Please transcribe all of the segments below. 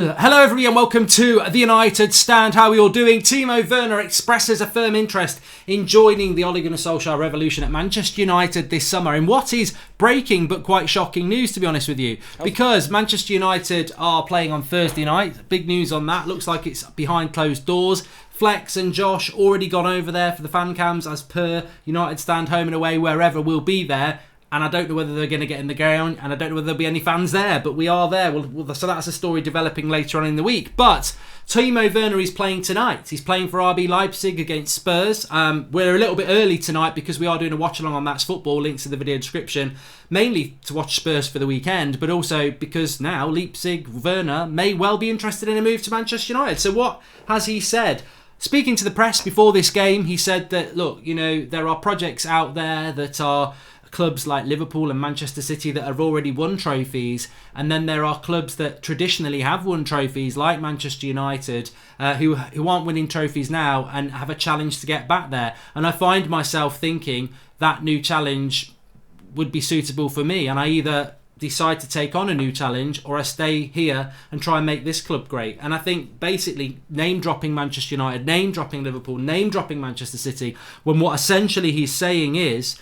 Hello everybody and welcome to the United Stand. How are we all doing? Timo Werner expresses a firm interest in joining the Ole Gunnar Solskjaer revolution at Manchester United this summer in what is breaking but quite shocking news, to be honest with you, because Manchester United are playing on Thursday night. Big news on that. Looks like it's behind closed doors. Flex and Josh already gone over there for the fan cams as per. United Stand home and away, wherever we'll be there. And I don't know whether they're going to get in the ground, and I don't know whether there'll be any fans there, but we are there. So that's a story developing later on in the week. But Timo Werner is playing tonight. He's playing for RB Leipzig against Spurs. We're a little bit early tonight because we are doing a watch-along on That's Football. Links in the video description. Mainly to watch Spurs for the weekend, but also because now Leipzig, Werner, may well be interested in a move to Manchester United. So what has he said? Speaking to the press before this game, he said that, look, there are projects out there that are clubs like Liverpool and Manchester City that have already won trophies, and then there are clubs that traditionally have won trophies like Manchester United who aren't winning trophies now and have a challenge to get back there. And I find myself thinking that new challenge would be suitable for me, and I either decide to take on a new challenge or I stay here and try and make this club great. And I think basically name-dropping Manchester United, name-dropping Liverpool, name-dropping Manchester City, when what essentially he's saying is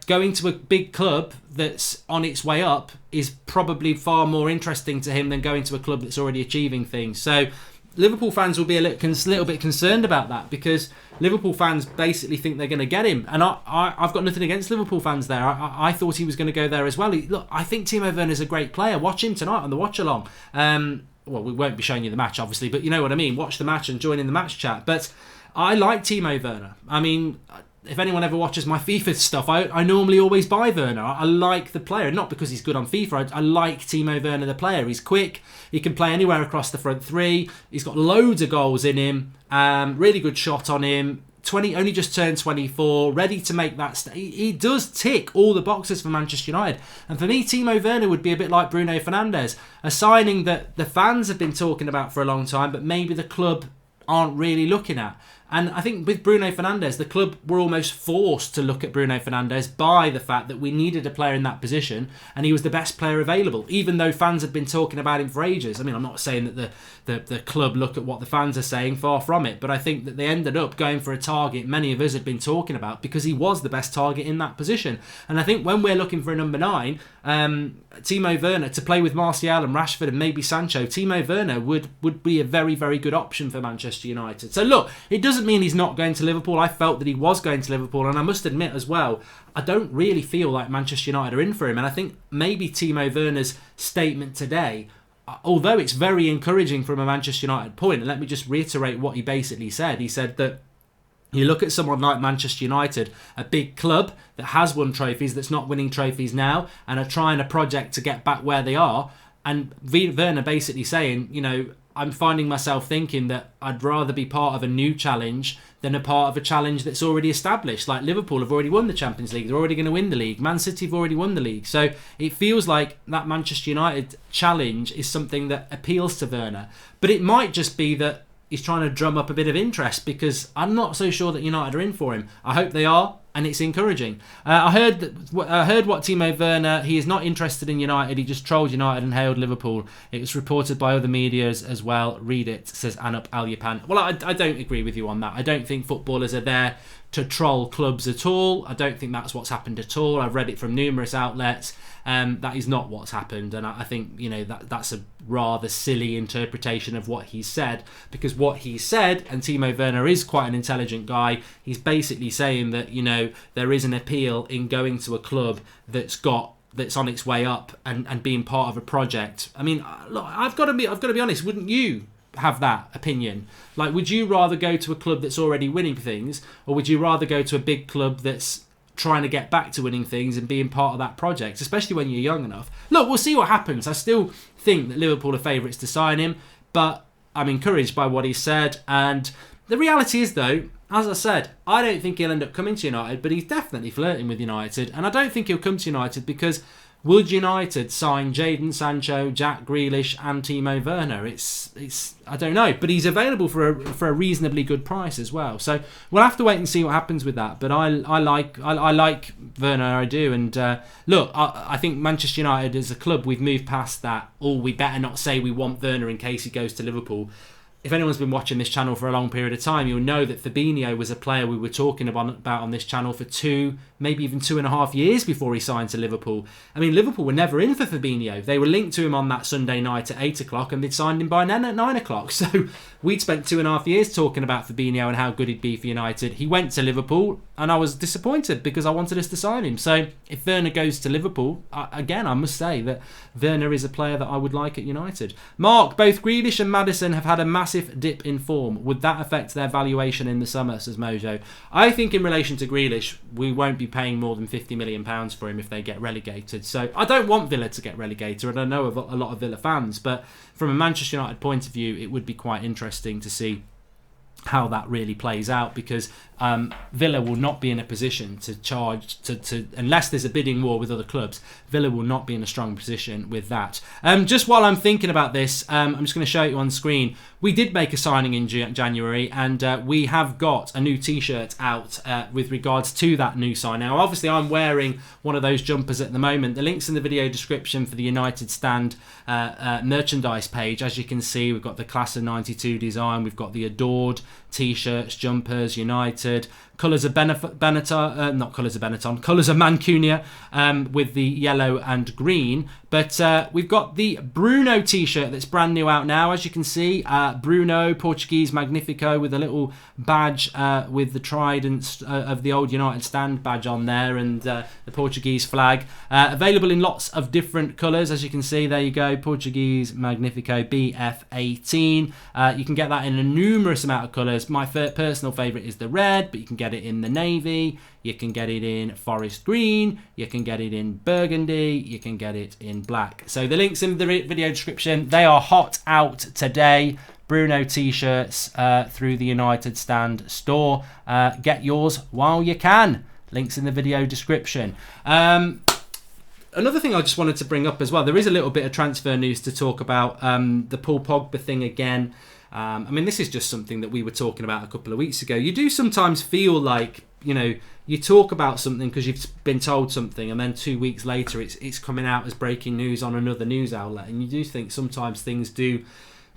going to a big club that's on its way up is probably far more interesting to him than going to a club that's already achieving things. So Liverpool fans will be a little bit concerned about that, because Liverpool fans basically think they're going to get him. And I've got nothing against Liverpool fans there. I thought he was going to go there as well. Look, I think Timo Werner is a great player. Watch him tonight on the watch-along. Well, we won't be showing you the match, obviously, but you know what I mean. Watch the match and join in the match chat. But I like Timo Werner. I mean, if anyone ever watches my FIFA stuff, I normally always buy Werner. I like the player, not because he's good on FIFA. I like Timo Werner, the player. He's quick. He can play anywhere across the front three. He's got loads of goals in him. Really good shot on him. Only just turned 24. Ready to make that. He does tick all the boxes for Manchester United. And for me, Timo Werner would be a bit like Bruno Fernandes, a signing that the fans have been talking about for a long time, but maybe the club aren't really looking at. And I think with Bruno Fernandes, the club were almost forced to look at Bruno Fernandes by the fact that we needed a player in that position, and he was the best player available, even though fans had been talking about him for ages. I mean, I'm not saying that the club look at what the fans are saying, far from it, but I think that they ended up going for a target many of us had been talking about because he was the best target in that position. And I think when we're looking for a number 9, Timo Werner, to play with Martial and Rashford and maybe Sancho, Timo Werner would be a very, very good option for Manchester United. So look, it doesn't mean he's not going to Liverpool. I felt that he was going to Liverpool, and I must admit as well, I don't really feel like Manchester United are in for him. And I think maybe Timo Werner's statement today, although it's very encouraging from a Manchester United point, and let me just reiterate what he basically said. He said that you look at someone like Manchester United, a big club that has won trophies, that's not winning trophies now, and are trying a project to get back where they are. And Werner basically saying, I'm finding myself thinking that I'd rather be part of a new challenge than a part of a challenge that's already established. Like Liverpool have already won the Champions League. They're already going to win the league. Man City have already won the league. So it feels like that Manchester United challenge is something that appeals to Werner. But it might just be that he's trying to drum up a bit of interest, because I'm not so sure that United are in for him. I hope they are, and it's encouraging. I heard what Timo Werner, he is not interested in United. He just trolled United and hailed Liverpool. It was reported by other medias as well. Read it, says Anup Alyapan. Well, I don't agree with you on that. I don't think footballers are there to troll clubs at all. I don't think that's what's happened at all. I've read it from numerous outlets. That is not what's happened, and I think that's a rather silly interpretation of what he said, because what he said, and Timo Werner is quite an intelligent guy, he's basically saying that there is an appeal in going to a club that's on its way up and being part of a project. I mean, look, I've got to be honest. Wouldn't you have that opinion? Like, would you rather go to a club that's already winning things, or would you rather go to a big club that's trying to get back to winning things and being part of that project, especially when you're young enough? Look, we'll see what happens. I still think that Liverpool are favourites to sign him, but I'm encouraged by what he said. And the reality is, though, as I said, I don't think he'll end up coming to United, but he's definitely flirting with United. And I don't think he'll come to United because Would United sign Jadon Sancho, Jack Grealish and Timo Werner? It's I don't know, but he's available for a reasonably good price as well. So we'll have to wait and see what happens with that. But I like Werner, I do. And look, I think Manchester United as a club, we've moved past that. Oh, we better not say we want Werner in case he goes to Liverpool. If anyone's been watching this channel for a long period of time, you'll know that Fabinho was a player we were talking about on this channel for 2, maybe even 2.5 years before he signed to Liverpool. I mean, Liverpool were never in for Fabinho. They were linked to him on that Sunday night at 8 o'clock and they'd signed him by then at 9 o'clock. So we'd spent 2.5 years talking about Fabinho and how good he'd be for United. He went to Liverpool and I was disappointed because I wanted us to sign him. So if Werner goes to Liverpool, again, I must say that Werner is a player that I would like at United. Mark, both Grealish and Maddison have had a massive dip in form. Would that affect their valuation in the summer, says Mojo? I think in relation to Grealish, we won't be paying more than £50 million for him if they get relegated. So I don't want Villa to get relegated, and I know of a lot of Villa fans, but from a Manchester United point of view, it would be quite interesting to see how that really plays out, because Villa will not be in a position to charge to unless there's a bidding war with other clubs. Villa will not be in a strong position with that. Just while I'm thinking about this, I'm just going to show you on screen. We did make a signing in January, and we have got a new T-shirt out with regards to that new sign. Now, obviously, I'm wearing one of those jumpers at the moment. The link's in the video description for the United Stand merchandise page. As you can see, we've got the Class of 92 design. We've got the Adored T-shirts, jumpers, United. Colours of Benetton, not colours of Benetton, colours of Mancunia with the yellow and green. But we've got the Bruno T-shirt that's brand new out now. As you can see, Bruno, Portuguese Magnifico, with a little badge with the trident of the old United Stand badge on there, and the Portuguese flag. Available in lots of different colours. As you can see, there you go, Portuguese Magnifico BF18. You can get that in a numerous amount of colours. My personal favourite is the red, but you can get it in the navy, you can get it in forest green, you can get it in burgundy, you can get it in black. So the links in the video description. They are hot out today. Bruno T-shirts through the United Stand store. Get yours while you can. Links in the video description. Another thing I just wanted to bring up as well, there is a little bit of transfer news to talk about. The Paul Pogba thing again. I mean, this is just something that we were talking about a couple of weeks ago. You do sometimes feel like, you know, you talk about something because you've been told something, and then 2 weeks later it's coming out as breaking news on another news outlet. And you do think sometimes things do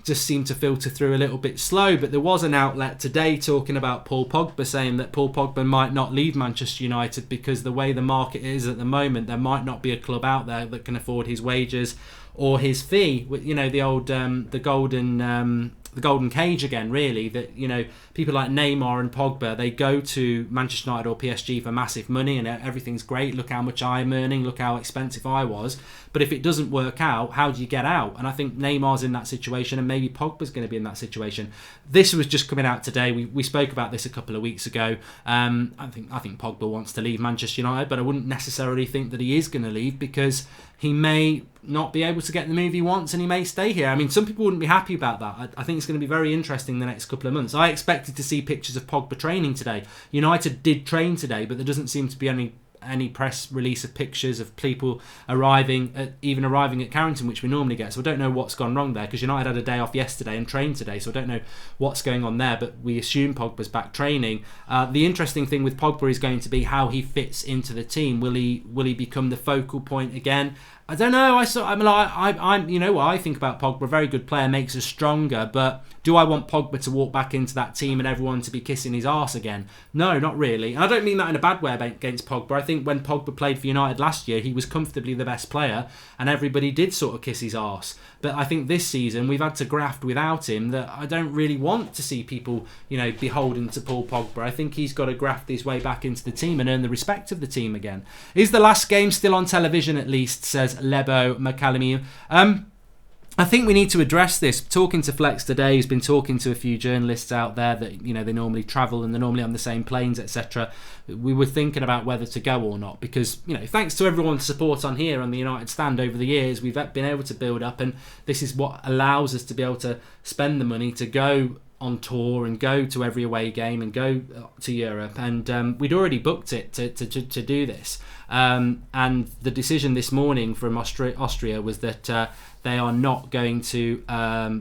just seem to filter through a little bit slow. But there was an outlet today talking about Paul Pogba, saying that Paul Pogba might not leave Manchester United because the way the market is at the moment, there might not be a club out there that can afford his wages or his fee. You know, the old the golden cage again, really, that, you know, people like Neymar and Pogba, they go to Manchester United or PSG for massive money and everything's great. Look how much I'm earning, look how expensive I was. But if it doesn't work out, how do you get out? And I think Neymar's in that situation, and maybe Pogba's going to be in that situation. This was just coming out today. We spoke about this a couple of weeks ago. I think Pogba wants to leave Manchester United, but I wouldn't necessarily think that he is going to leave, because he may not be able to get the move he wants and he may stay here. I mean, some people wouldn't be happy about that. I think it's going to be very interesting the next couple of months. I expected to see pictures of Pogba training today. United did train today, but there doesn't seem to be any press release of pictures of people arriving at Carrington, which we normally get. So I don't know what's gone wrong there, because United had a day off yesterday and trained today, so I don't know what's going on there, but we assume Pogba's back training. The interesting thing with Pogba is going to be how he fits into the team. Will he become the focal point again? I don't know. I'm you know what I think about Pogba. A very good player, makes us stronger. But do I want Pogba to walk back into that team and everyone to be kissing his arse again? No, not really. And I don't mean that in a bad way against Pogba. I think when Pogba played for United last year, he was comfortably the best player, and everybody did sort of kiss his arse. But I think this season we've had to graft without him. That I don't really want to see people, you know, beholden to Paul Pogba. I think he's got to graft his way back into the team and earn the respect of the team again. Is the last game still on television at least, says Lebo McCallum. I think we need to address this. Talking to Flex today, he's been talking to a few journalists out there that, you know, they normally travel and they're normally on the same planes, etc. We were thinking about whether to go or not, because, you know, thanks to everyone's support on here on the United Stand over the years, we've been able to build up, and this is what allows us to be able to spend the money to go on tour and go to every away game and go to Europe, and we'd already booked it to do this. And the decision this morning from Austria was that they are not going to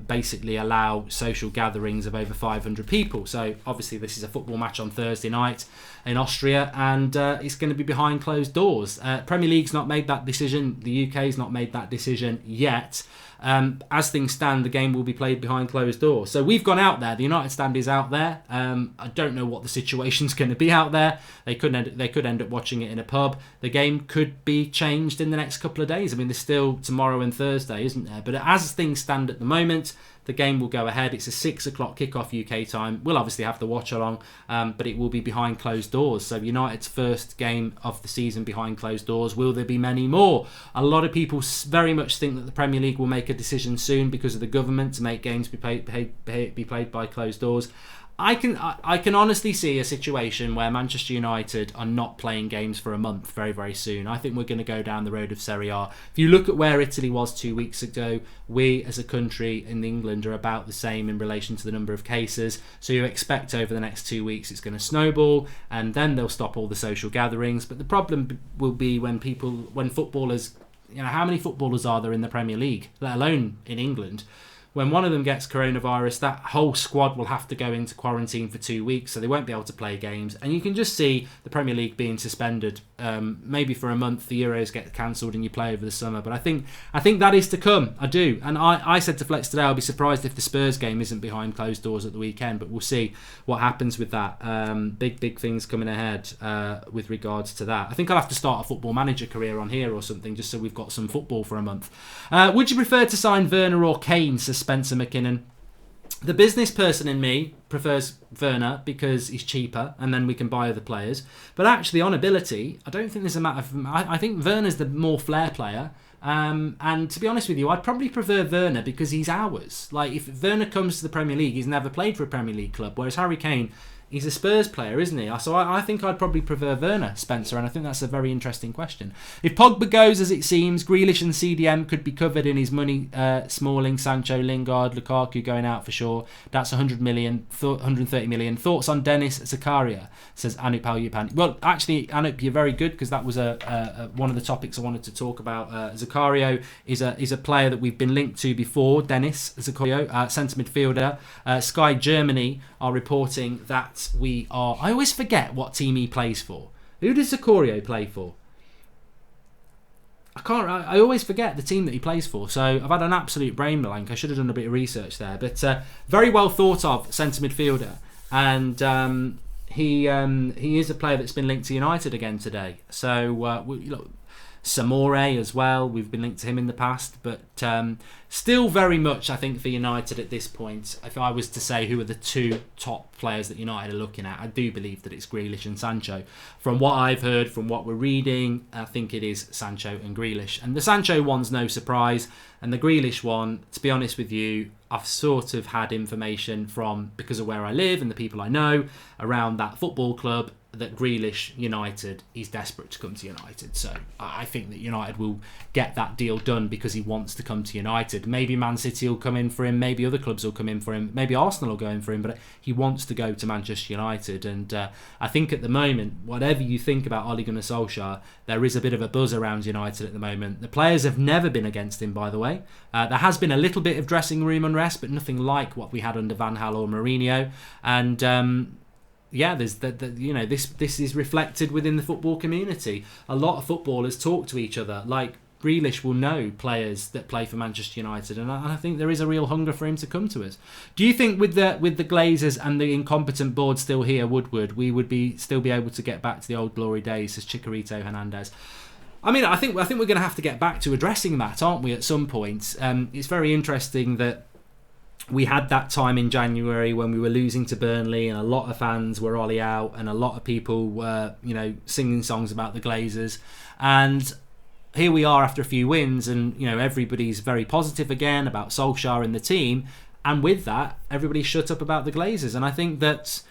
basically allow social gatherings of over 500 people. So obviously this is a football match on Thursday night in Austria, and it's going to be behind closed doors. Premier League's not made that decision. The UK's not made that decision yet. As things stand, the game will be played behind closed doors. So we've gone out there. The United stand is out there. I don't know what the situation's going to be out there. They could end up watching it in a pub. The game could be changed in the next couple of days. I mean, there's still tomorrow and Thursday, isn't there? But as things stand at the moment, the game will go ahead. It's a 6 o'clock kickoff UK time. We'll obviously have the watch along, but it will be behind closed doors. So United's first game of the season behind closed doors. Will there be many more? A lot of people very much think that the Premier League will make a decision soon because of the government to make games be played by closed doors. I can honestly see a situation where Manchester United are not playing games for a month very, very soon. I think we're going to go down the road of Serie A. If you look at where Italy was 2 weeks ago, we as a country in England are about the same in relation to the number of cases. So you expect over the next 2 weeks it's going to snowball, and then they'll stop all the social gatherings. But the problem will be when footballers, how many footballers are there in the Premier League, let alone in England? When one of them gets coronavirus, that whole squad will have to go into quarantine for 2 weeks, so they won't be able to play games. And you can just see the Premier League being suspended, maybe for a month. The Euros get cancelled and you play over the summer. But I think that is to come. I do. And I said to Flex today, I'll be surprised if the Spurs game isn't behind closed doors at the weekend. But we'll see what happens with that. Big things coming ahead with regards to that. I think I'll have to start a football manager career on here or something, just so we've got some football for a month. Would you prefer to sign Werner or Kane, says Spencer McKinnon? The business person in me prefers Werner because he's cheaper and then we can buy other players. But actually, on ability, I don't think there's a matter of... I think Werner's the more flair player. And to be honest with you, I'd probably prefer Werner because he's ours. Like, if Werner comes to the Premier League, he's never played for a Premier League club, whereas Harry Kane... he's a Spurs player, isn't he? So I think I'd probably prefer Werner, Spencer, and I think that's a very interesting question. If Pogba goes as it seems, Grealish and CDM could be covered in his money. Smalling, Sancho, Lingard, Lukaku going out for sure. That's 100 million, 130 million. Thoughts on Dennis Zakaria, says Anup Alyupan. Well, actually, Anup, you're very good, because that was one of the topics I wanted to talk about. Zakaria is a player that we've been linked to before. Dennis Zakaria, centre midfielder. Sky Germany are reporting that I always forget what team he plays for. Who does Zakaria play for? I always forget the team that he plays for, so I've had an absolute brain blank. I should have done a bit of research there, but very well thought of centre midfielder, and he is a player that's been linked to United again today. So look, Samore as well, we've been linked to him in the past, but still very much, I think, for United at this point, if I was to say who are the two top players that United are looking at, I do believe that it's Grealish and Sancho. From what I've heard, from what we're reading, I think it is Sancho and Grealish. And the Sancho one's no surprise, and the Grealish one, to be honest with you, I've sort of had information from, because of where I live and the people I know around that football club, that Grealish, United, he's desperate to come to United. So I think that United will get that deal done because he wants to come to United. Maybe Man City will come in for him, maybe other clubs will come in for him, maybe Arsenal will go in for him, but he wants to go to Manchester United. And I think at the moment, whatever you think about Ole Gunnar Solskjaer, there is a bit of a buzz around United at the moment. The players have never been against him, by the way. There has been a little bit of dressing room unrest, but nothing like what we had under Van Gaal or Mourinho. And there's this is reflected within the football community. A lot of footballers talk to each other. Like Grealish will know players that play for Manchester United, and I think there is a real hunger for him to come to us. Do you think with the Glazers and the incompetent board still here, Woodward, we would still be able to get back to the old glory days, says Chikorito Hernandez? I mean, I think we're going to have to get back to addressing that, aren't we, at some point? It's very interesting that we had that time in January when we were losing to Burnley, and a lot of fans were Ollie out, and a lot of people were, singing songs about the Glazers. And here we are after a few wins, and everybody's very positive again about Solskjaer and the team. And with that, everybody shut up about the Glazers. And I think that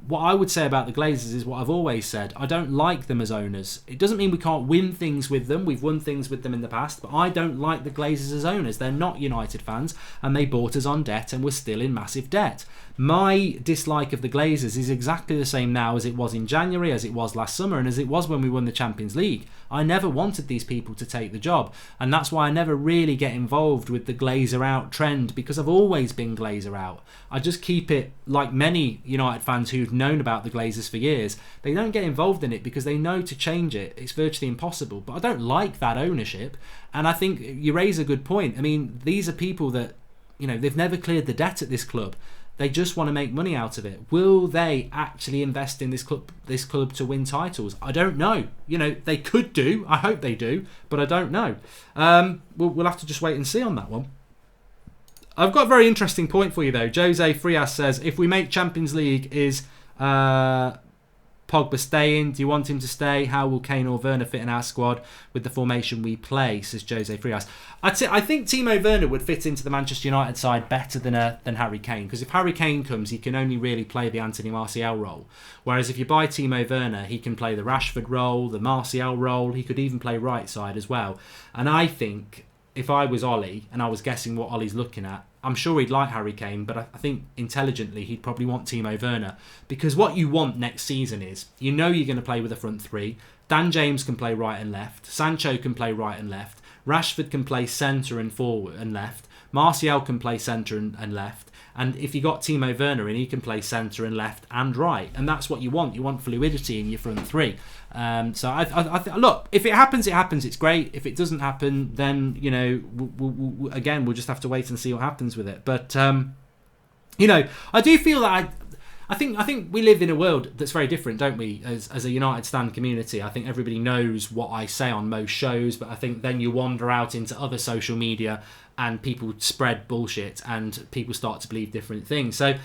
what I would say about the Glazers is what I've always said. I don't like them as owners. It doesn't mean we can't win things with them. We've won things with them in the past, but I don't like the Glazers as owners. They're not United fans, and they bought us on debt, and we're still in massive debt. My dislike of the Glazers is exactly the same now as it was in January, as it was last summer, and as it was when we won the Champions League. I never wanted these people to take the job, and that's why I never really get involved with the Glazer out trend, because I've always been Glazer out. I just keep it, like many United fans who've known about the Glazers for years, they don't get involved in it because they know to change it, it's virtually impossible. But I don't like that ownership, and I think you raise a good point. I mean, these are people that, they've never cleared the debt at this club. They just want to make money out of it. Will they actually invest in this club to win titles? I don't know. They could do. I hope they do, but I don't know. We'll have to just wait and see on that one. I've got a very interesting point for you though. Jose Frias says, if we make Champions League, is Pogba staying? Do you want him to stay? How will Kane or Werner fit in our squad with the formation we play? Says Jose Frias. I think Timo Werner would fit into the Manchester United side better than Harry Kane, because if Harry Kane comes, he can only really play the Anthony Martial role. Whereas if you buy Timo Werner, he can play the Rashford role, the Martial role. He could even play right side as well. And I think if I was Ollie and I was guessing what Ollie's looking at, I'm sure he'd like Harry Kane, but I think intelligently he'd probably want Timo Werner, because what you want next season is, you're going to play with a front three. Dan James can play right and left. Sancho can play right and left. Rashford can play centre and forward and left. Martial can play centre and left. And if you got Timo Werner in, he can play centre and left and right. And that's what you want. You want fluidity in your front three. So I look, if it happens, it happens. It's great. If it doesn't happen, then we'll just have to wait and see what happens with it. But I do feel that I think we live in a world that's very different, don't we? As a United stan community, I think everybody knows what I say on most shows, but I think then you wander out into other social media and people spread bullshit and people start to believe different things. So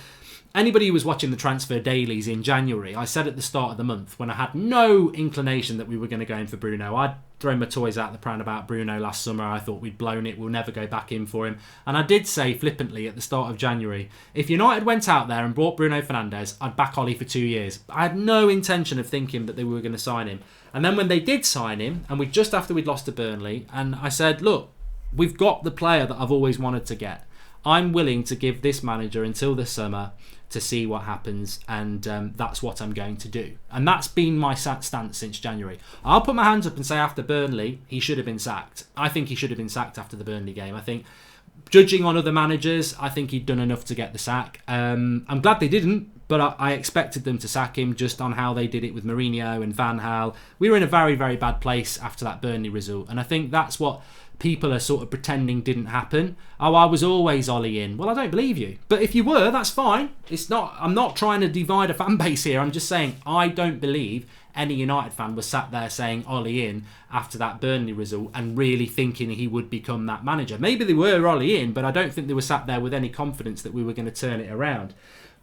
anybody who was watching the transfer dailies in January, I said at the start of the month, when I had no inclination that we were going to go in for Bruno, I'd thrown my toys out the pram about Bruno last summer. I thought we'd blown it, we'll never go back in for him. And I did say flippantly at the start of January, if United went out there and bought Bruno Fernandes, I'd back Ollie for 2 years. I had no intention of thinking that they were going to sign him. And then when they did sign him, and just after we'd lost to Burnley, and I said, look, we've got the player that I've always wanted to get. I'm willing to give this manager until the summer to see what happens, and that's what I'm going to do. And that's been my stance since January. I'll put my hands up and say after Burnley, he should have been sacked. I think he should have been sacked after the Burnley game. I think, judging on other managers, I think he'd done enough to get the sack. I'm glad they didn't, but I expected them to sack him just on how they did it with Mourinho and Van Gaal. We were in a very, very bad place after that Burnley result, and I think that's what people are sort of pretending didn't happen. Oh, I was always Ollie in. Well, I don't believe you. But if you were, that's fine. I'm not trying to divide a fan base here. I'm just saying I don't believe any United fan was sat there saying Ollie in after that Burnley result and really thinking he would become that manager. Maybe they were Ollie in, but I don't think they were sat there with any confidence that we were going to turn it around.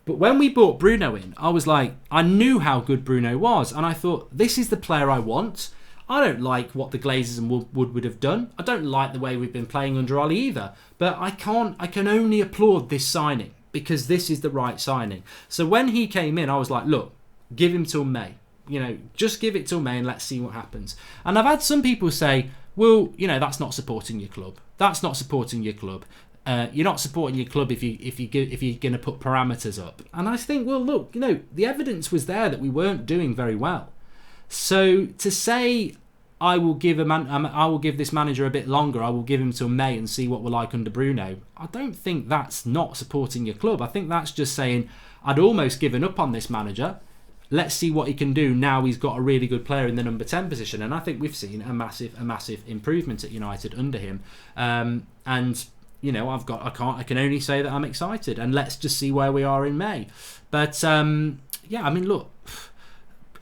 But when we brought Bruno in, I was like, I knew how good Bruno was, and I thought, this is the player I want. I don't like what the Glazers and Wood would have done. I don't like the way we've been playing under Ollie either. But I can only applaud this signing, because this is the right signing. So when he came in, I was like, look, give him till May. Just give it till May and let's see what happens. And I've had some people say, well, that's not supporting your club. That's not supporting your club. You're not supporting your club if you're going to put parameters up. And I think, well, look, the evidence was there that we weren't doing very well. So to say I will give this manager a bit longer, I will give him till May and see what we're like under Bruno, I don't think that's not supporting your club. I think that's just saying I'd almost given up on this manager. Let's see what he can do now he's got a really good player in the number 10 position. And I think we've seen a massive improvement at United under him. And I can only say that I'm excited, and let's just see where we are in May. But look,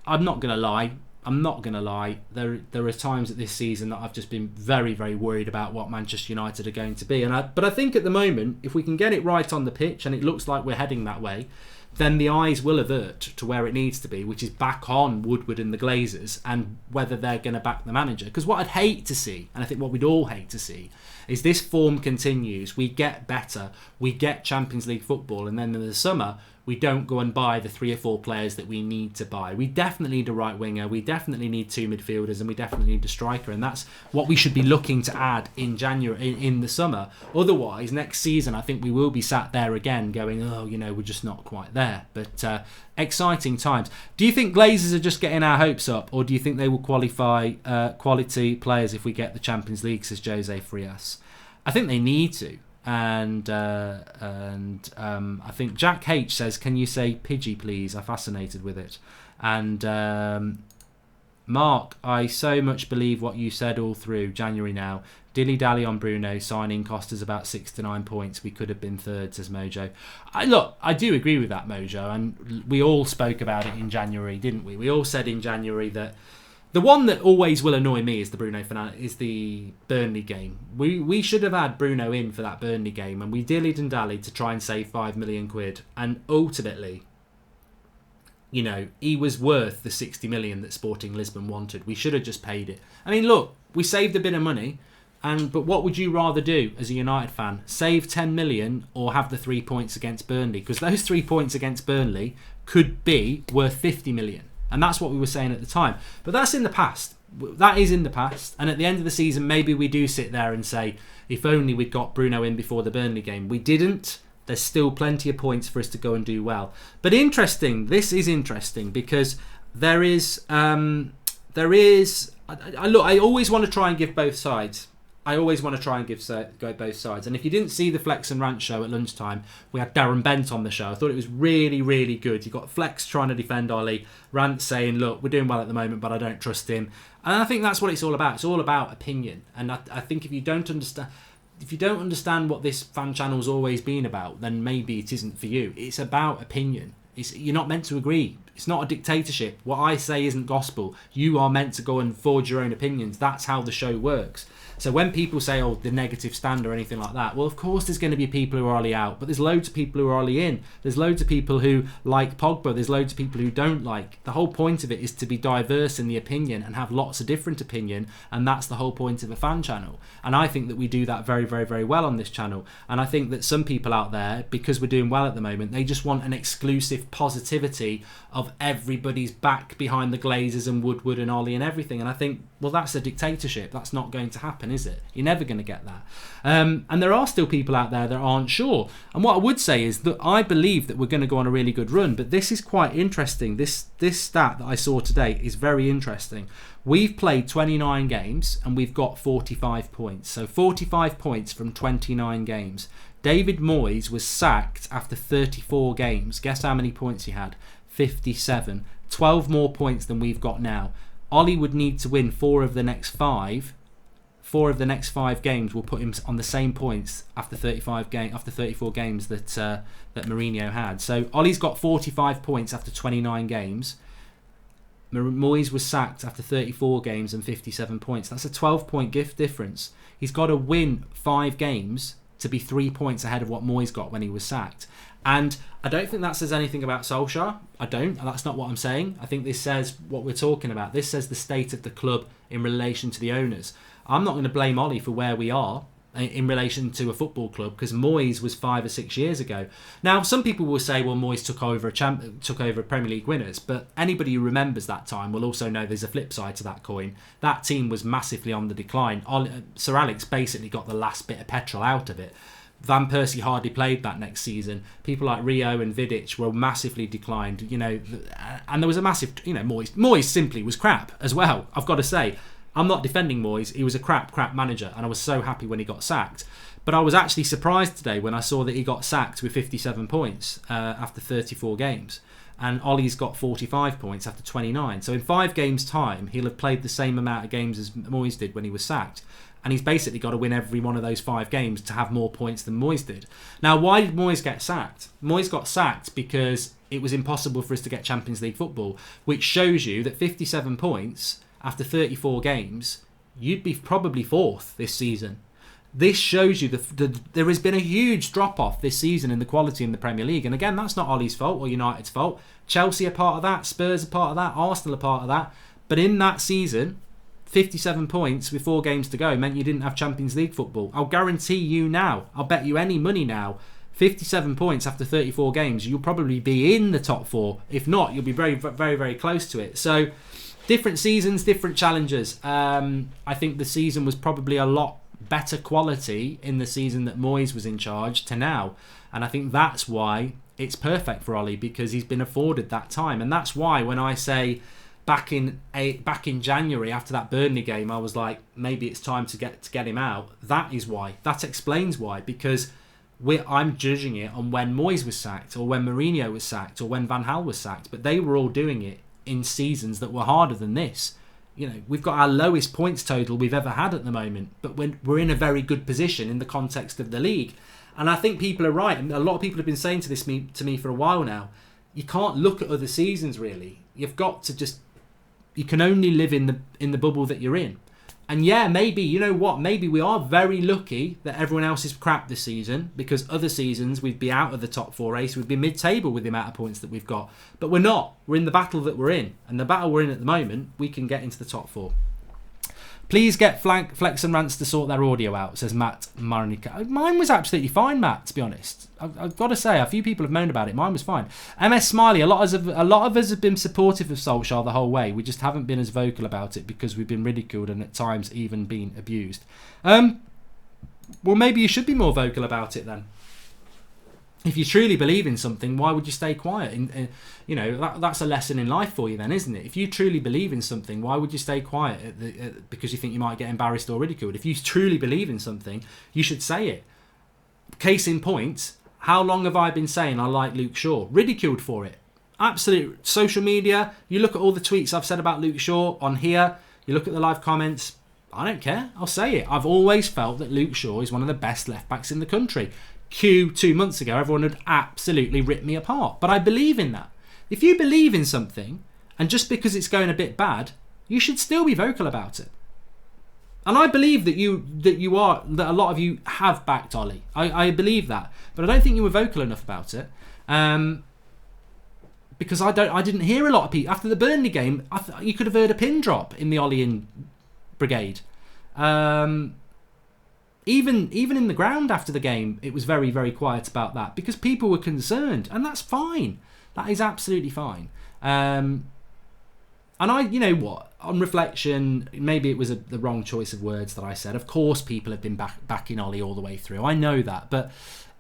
I'm not going to lie. There are times at this season that I've just been very, very worried about what Manchester United are going to be. But I think at the moment, if we can get it right on the pitch, and it looks like we're heading that way, then the eyes will avert to where it needs to be, which is back on Woodward and the Glazers and whether they're going to back the manager. Because what I'd hate to see, and I think what we'd all hate to see, is this form continues, we get better, we get Champions League football, and then in the summer we don't go and buy the 3 or 4 players that we need to buy. We definitely need a right winger, we definitely need 2 midfielders, and we definitely need a striker, and that's what we should be looking to add in January, in the summer. Otherwise, next season I think we will be sat there again going, oh, we're just not quite there. But exciting times. Do you think Glazers are just getting our hopes up, or do you think they will qualify quality players if we get the Champions League, says Jose Frias? I think they need to. And I think Jack H says, can you say Pidgey please? I'm fascinated with it. And Mark, I so much believe what you said all through January now. Dilly-dally on Bruno, signing cost us about 6 to 9 points. We could have been third, says Mojo. I do agree with that, Mojo. And we all spoke about it in January, didn't we? We all said in January that the one that always will annoy me is the Burnley game. We should have had Bruno in for that Burnley game, and we dillied and dallied to try and save 5 million quid. And ultimately, he was worth the 60 million that Sporting Lisbon wanted. We should have just paid it. I mean, look, we saved a bit of money, but what would you rather do as a United fan? Save 10 million or have the 3 points against Burnley? Because those 3 points against Burnley could be worth 50 million. And that's what we were saying at the time. But that's in the past. That is in the past. And at the end of the season, maybe we do sit there and say, if only we'd got Bruno in before the Burnley game. We didn't. There's still plenty of points for us to go and do well. But interesting. This is interesting because I always want to try and give both sides. Go both sides. And if you didn't see the Flex and Rant show at lunchtime, we had Darren Bent on the show. I thought it was really, really good. You got Flex trying to defend Ollie, Rant saying, look, we're doing well at the moment, but I don't trust him. And I think that's what it's all about. It's all about opinion. And I think if you don't understand what this fan channel's always been about, then maybe it isn't for you. It's about opinion. You're not meant to agree. It's not a dictatorship. What I say isn't gospel. You are meant to go and forge your own opinions. That's how the show works. So when people say, oh, the negative stand or anything like that, well, of course there's going to be people who are Ollie out, but there's loads of people who are Ollie in. There's loads of people who like Pogba. There's loads of people who don't like. The whole point of it is to be diverse in the opinion and have lots of different opinion, and that's the whole point of a fan channel. And I think that we do that very, very, very well on this channel. And I think that some people out there, because we're doing well at the moment, they just want an exclusive positivity of everybody's back behind the Glazers and Woodward and Ollie and everything. And I think, well, that's a dictatorship. That's not going to happen, is it? You're never going to get that. And there are still people out there that aren't sure. And what I would say is that I believe that we're going to go on a really good run. But this is quite interesting. This stat that I saw today is very interesting. We've played 29 games and we've got 45 points. So 45 points from 29 games. David Moyes was sacked after 34 games. Guess how many points he had? 57. 12 more points than we've got now. Ollie would need to win 4 of the next 5. 4 of the next 5 games will put him on the same points after 34 games that Mourinho had. So Ollie's got 45 points after 29 games. Moyes was sacked after 34 games and 57 points. That's a 12-point difference. He's got to win 5 games to be 3 points ahead of what Moyes got when he was sacked. And I don't think that says anything about Solskjaer. I don't. That's not what I'm saying. I think this says what we're talking about. This says the state of the club in relation to the owners. I'm not going to blame Ollie for where we are in relation to a football club, because Moyes was 5 or 6 years ago. Now, some people will say, well, Moyes took over Premier League winners, but anybody who remembers that time will also know there's a flip side to that coin. That team was massively on the decline. Sir Alex basically got the last bit of petrol out of it. Van Persie hardly played that next season. People like Rio and Vidic were massively declined, and there was a massive, Moyes simply was crap as well, I've got to say. I'm not defending Moyes. He was a crap manager, and I was so happy when he got sacked. But I was actually surprised today when I saw that he got sacked with 57 points after 34 games. And Ollie's got 45 points after 29. So in 5 games' time, he'll have played the same amount of games as Moyes did when he was sacked. And he's basically got to win every one of those 5 games to have more points than Moyes did. Now, why did Moyes get sacked? Moyes got sacked because it was impossible for us to get Champions League football, which shows you that 57 points after 34 games, you'd be probably 4th this season. This shows you there has been a huge drop-off this season in the quality in the Premier League. And again, that's not Ollie's fault or United's fault. Chelsea are part of that. Spurs are part of that. Arsenal are part of that. But in that season, 57 points with 4 games to go meant you didn't have Champions League football. I'll guarantee you now, I'll bet you any money now, 57 points after 34 games, you'll probably be in the top 4. If not, you'll be very, very, very close to it. So, different seasons, different challenges. I think the season was probably a lot better quality in the season that Moyes was in charge to now. And I think that's why it's perfect for Ollie, because he's been afforded that time. And that's why when I say back in January after that Burnley game, I was like, maybe it's time to get him out. That is why. That explains why. Because I'm judging it on when Moyes was sacked, or when Mourinho was sacked, or when Van Gaal was sacked. But they were all doing it in seasons that were harder than this. You know, we've got our lowest points total we've ever had at the moment, but we're in a very good position in the context of the league. And I think people are right. And a lot of people have been saying to me for a while now, you can't look at other seasons really. You've got to just, you can only live in the bubble that you're in. And yeah, maybe, you know what, maybe we are very lucky that everyone else is crap this season, because other seasons we'd be out of the top 4 race, we'd be mid-table with the amount of points that we've got. But we're not. We're in the battle that we're in. And the battle we're in at the moment, we can get into the top 4. Please get Flex and Rants to sort their audio out, says Matt Marinica. Mine was absolutely fine, Matt, to be honest. I've got to say, a few people have moaned about it. Mine was fine. MS Smiley, a lot of us have been supportive of Solskjaer the whole way. We just haven't been as vocal about it because we've been ridiculed and at times even been abused. Well, maybe you should be more vocal about it then. If you truly believe in something, why would you stay quiet? You know, that's a lesson in life for you then, isn't it? If you truly believe in something, why would you stay quiet because you think you might get embarrassed or ridiculed? If you truly believe in something, you should say it. Case in point, how long have I been saying I like Luke Shaw? Ridiculed for it. Absolute social media, you look at all the tweets I've said about Luke Shaw on here, you look at the live comments, I don't care, I'll say it. I've always felt that Luke Shaw is one of the best left-backs in the country. 2 months ago, everyone had absolutely ripped me apart. But I believe in that. If you believe in something, and just because it's going a bit bad, you should still be vocal about it. And I believe that a lot of you have backed Ollie. I believe that. But I don't think you were vocal enough about it. Because I didn't hear a lot of people. After the Burnley game, you could have heard a pin drop in the Ollie in brigade. Even in the ground after the game, it was very, very quiet about that because people were concerned, and that's fine. That is absolutely fine. And you know what? On reflection, maybe it was the wrong choice of words that I said. Of course, people have been backing Ollie all the way through. I know that, but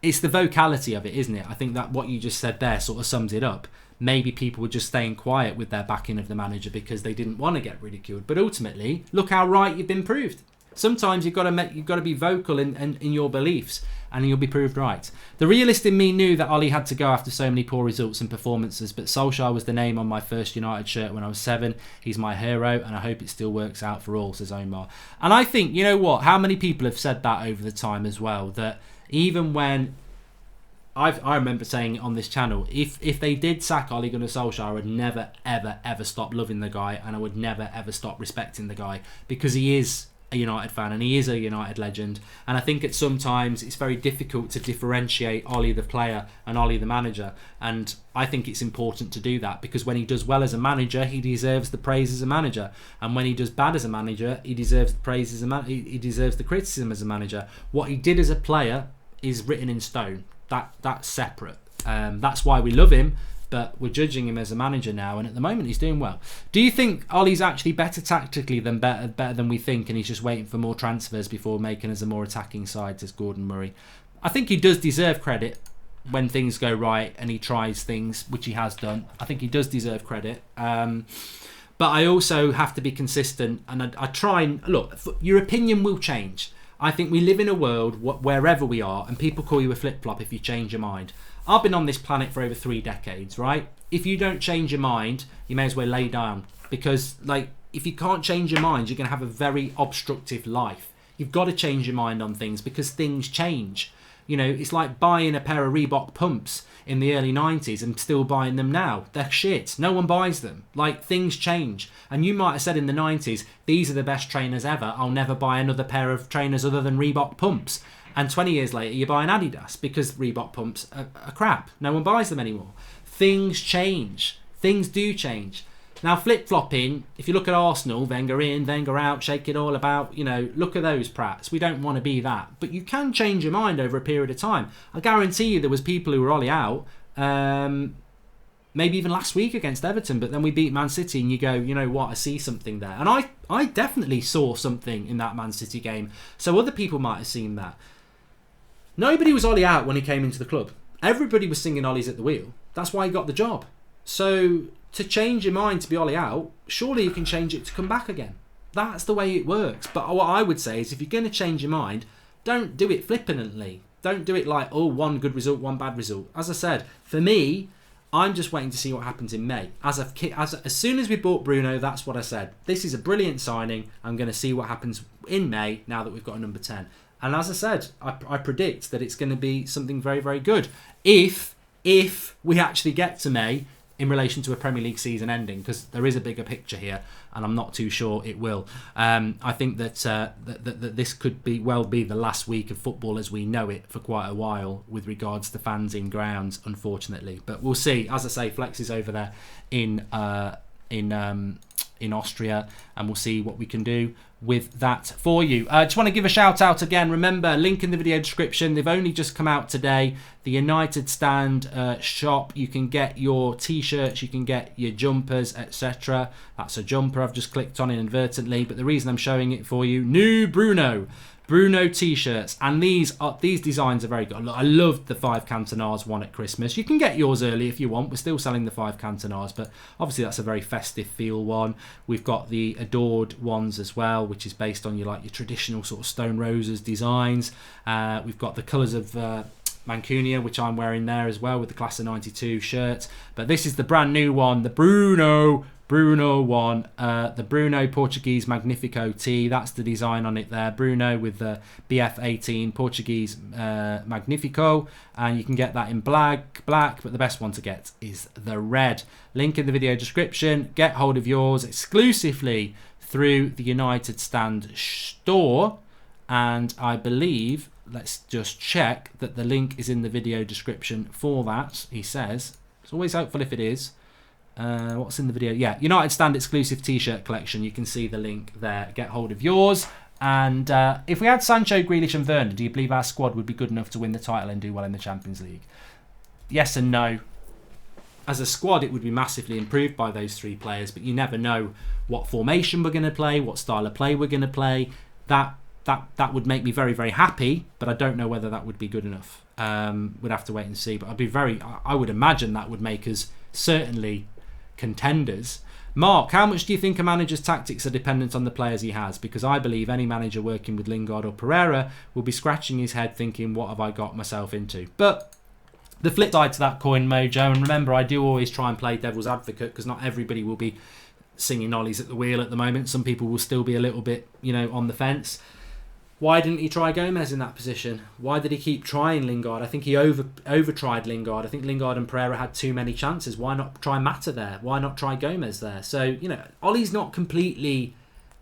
it's the vocality of it, isn't it? I think that what you just said there sort of sums it up. Maybe people were just staying quiet with their backing of the manager because they didn't want to get ridiculed. But ultimately, look how right you've been proved. Sometimes you've got to be vocal in your beliefs, and you'll be proved right. The realist in me knew that Ollie had to go after so many poor results and performances, but Solskjaer was the name on my first United shirt when I was 7. He's my hero, and I hope it still works out for all, says Omar. And I think, you know what, how many people have said that over the time as well, that even when I remember saying on this channel, if they did sack Ole Gunnar Solskjaer, I would never, ever, ever stop loving the guy, and I would never, ever stop respecting the guy, because he is a United fan and he is a United legend. And I think at sometimes it's very difficult to differentiate Ollie the player and Ollie the manager, and I think it's important to do that, because when he does well as a manager, he deserves the praise as a manager, and when he does bad as a manager, he deserves the praise as a he deserves the criticism as a manager. What he did as a player is written in stone. That's separate. That's why we love him, but we're judging him as a manager now, and at the moment he's doing well. Do you think Ollie's actually better tactically than better than we think, and he's just waiting for more transfers before making us a more attacking side, says Gordon Murray? I think he does deserve credit when things go right and he tries things, which he has done. I think he does deserve credit. But I also have to be consistent, and I try and... Look, your opinion will change. I think we live in a world wherever we are, and people call you a flip-flop if you change your mind. I've been on this planet for over 3 decades, right? If you don't change your mind, you may as well lay down. Because, if you can't change your mind, you're going to have a very obstructive life. You've got to change your mind on things because things change. You know, it's like buying a pair of Reebok pumps in the early 90s and still buying them now. They're shit. No one buys them. Like, things change. And you might have said in the 90s, these are the best trainers ever. I'll never buy another pair of trainers other than Reebok pumps. And 20 years later, you're buying Adidas because Reebok pumps are crap. No one buys them anymore. Things change. Things do change. Now, flip-flopping, if you look at Arsenal, Wenger in, Wenger out, shake it all about, you know, look at those prats. We don't want to be that. But you can change your mind over a period of time. I guarantee you there was people who were Ollie out, maybe even last week against Everton, but then we beat Man City and you go, you know what, I see something there. And I definitely saw something in that Man City game. So other people might have seen that. Nobody was Ollie out when he came into the club. Everybody was singing Ollie's at the wheel. That's why he got the job. So to change your mind to be Ollie out, surely you can change it to come back again. That's the way it works. But what I would say is if you're going to change your mind, don't do it flippantly. Don't do it like, oh, one good result, one bad result. As I said, for me, I'm just waiting to see what happens in May. As soon as we bought Bruno, that's what I said. This is a brilliant signing. I'm going to see what happens in May now that we've got a number 10. And as I said, I predict that it's going to be something very, very good. If we actually get to May in relation to a Premier League season ending, because there is a bigger picture here, and I'm not too sure it will. I think that this could be the last week of football as we know it for quite a while with regards to fans in grounds, unfortunately. But we'll see. As I say, Flex is over there in Austria, and we'll see what we can do with that for you. I just want to give a shout out again. Remember, link in the video description. They've only just come out today. The United Stand shop. You can get your t-shirts, you can get your jumpers, etc. That's a jumper I've just clicked on inadvertently, but the reason I'm showing it for you, new Bruno t-shirts, and these designs are very good. Look, I loved the 5 Cantonars one at Christmas. You can get yours early if you want. We're still selling the 5 Cantonars, but obviously that's a very festive feel one. We've got the Adored ones as well, which is based on your traditional sort of Stone Roses designs. We've got the colours of Mancunia, which I'm wearing there as well with the Class of 92 shirt. But this is the brand new one, the Bruno one, the Bruno Portuguese Magnifico tee. That's the design on it there. Bruno with the BF18 Portuguese Magnifico, and you can get that in black, but the best one to get is the red. Link in the video description. Get hold of yours exclusively through the United Stand store, and I believe, let's just check that the link is in the video description for that. He says it's always helpful if it is. What's in the video? Yeah, United Stand exclusive t-shirt collection. You can see the link there. Get hold of yours. And if we had Sancho, Grealish and Werner, do you believe our squad would be good enough to win the title and do well in the Champions League? Yes and no. As a squad, it would be massively improved by those 3 players, but you never know what formation we're going to play, what style of play we're going to play. That would make me very, very happy, but I don't know whether that would be good enough. We'd have to wait and see. But I would imagine that would make us certainly contenders. Mark, how much do you think a manager's tactics are dependent on the players he has? Because I believe any manager working with Lingard or Pereira will be scratching his head thinking, what have I got myself into? But the flip side to that coin, Mojo, and remember, I do always try and play devil's advocate because not everybody will be singing Ollie's at the wheel at the moment. Some people will still be a little bit, on the fence. Why didn't he try Gomez in that position? Why did he keep trying Lingard? I think he over-tried Lingard. I think Lingard and Pereira had too many chances. Why not try Mata there? Why not try Gomez there? So, Ollie's not completely,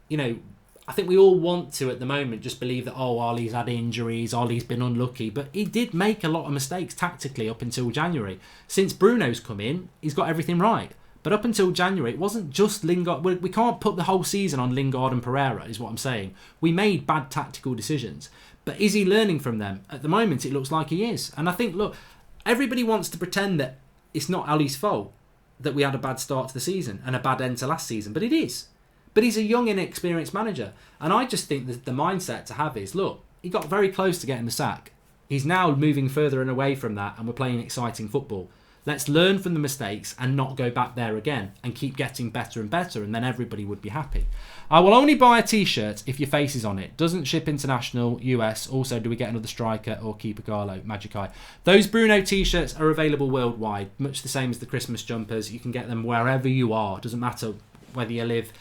I think we all want to at the moment just believe that, Ollie's had injuries, Ollie's been unlucky. But he did make a lot of mistakes tactically up until January. Since Bruno's come in, he's got everything right. But up until January, it wasn't just Lingard. We can't put the whole season on Lingard and Pereira, is what I'm saying. We made bad tactical decisions. But is he learning from them? At the moment, it looks like he is. And I think, look, everybody wants to pretend that it's not Ali's fault that we had a bad start to the season and a bad end to last season. But it is. But he's a young, inexperienced manager. And I just think that the mindset to have is, look, he got very close to getting the sack. He's now moving further and away from that, and we're playing exciting football. Let's learn from the mistakes and not go back there again and keep getting better and better, and then everybody would be happy. I will only buy a t-shirt if your face is on it. Doesn't ship international, US. Also, do we get another striker or keep a Garlo? Magic Eye. Those Bruno t-shirts are available worldwide, much the same as the Christmas jumpers. You can get them wherever you are. Doesn't matter whether you live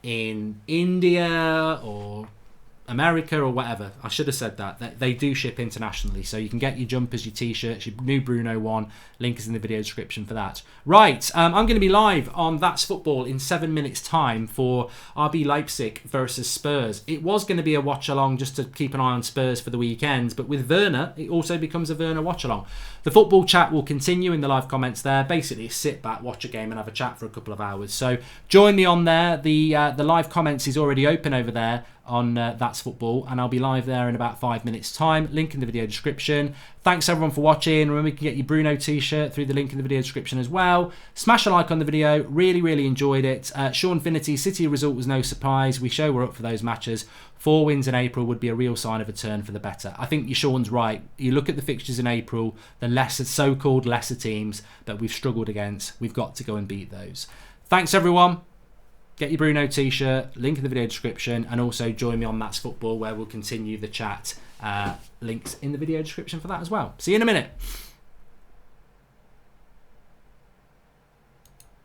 in India or America or whatever. I should have said that. They do ship internationally, so you can get your jumpers, your t-shirts, your new Bruno one. Link is in the video description for that. Right, I'm going to be live on That's Football in 7 minutes time for RB Leipzig versus Spurs. It was going to be a watch along just to keep an eye on Spurs for the weekend, but with Werner it also becomes a Werner watch along. The football chat will continue in the live comments there. Basically sit back, watch a game and have a chat for a couple of hours. So join me on there. The live comments is already open over there on That's Football, and I'll be live there in about 5 minutes time. Link in the video description. Thanks everyone for watching. Remember, you can get your Bruno t-shirt through the link in the video description as well. Smash a like on the video. Really enjoyed it. Sean Finity, City result was no surprise. We show we're up for those matches. 4 wins in April would be a real sign of a turn for the better. I think Sean's right. You look at the fixtures in April, the lesser, so-called lesser teams that we've struggled against, we've got to go and beat those. Thanks everyone. Get your Bruno t-shirt, link in the video description, and also join me on That's Football where we'll continue the chat. Links in the video description for that as well. See you in a minute.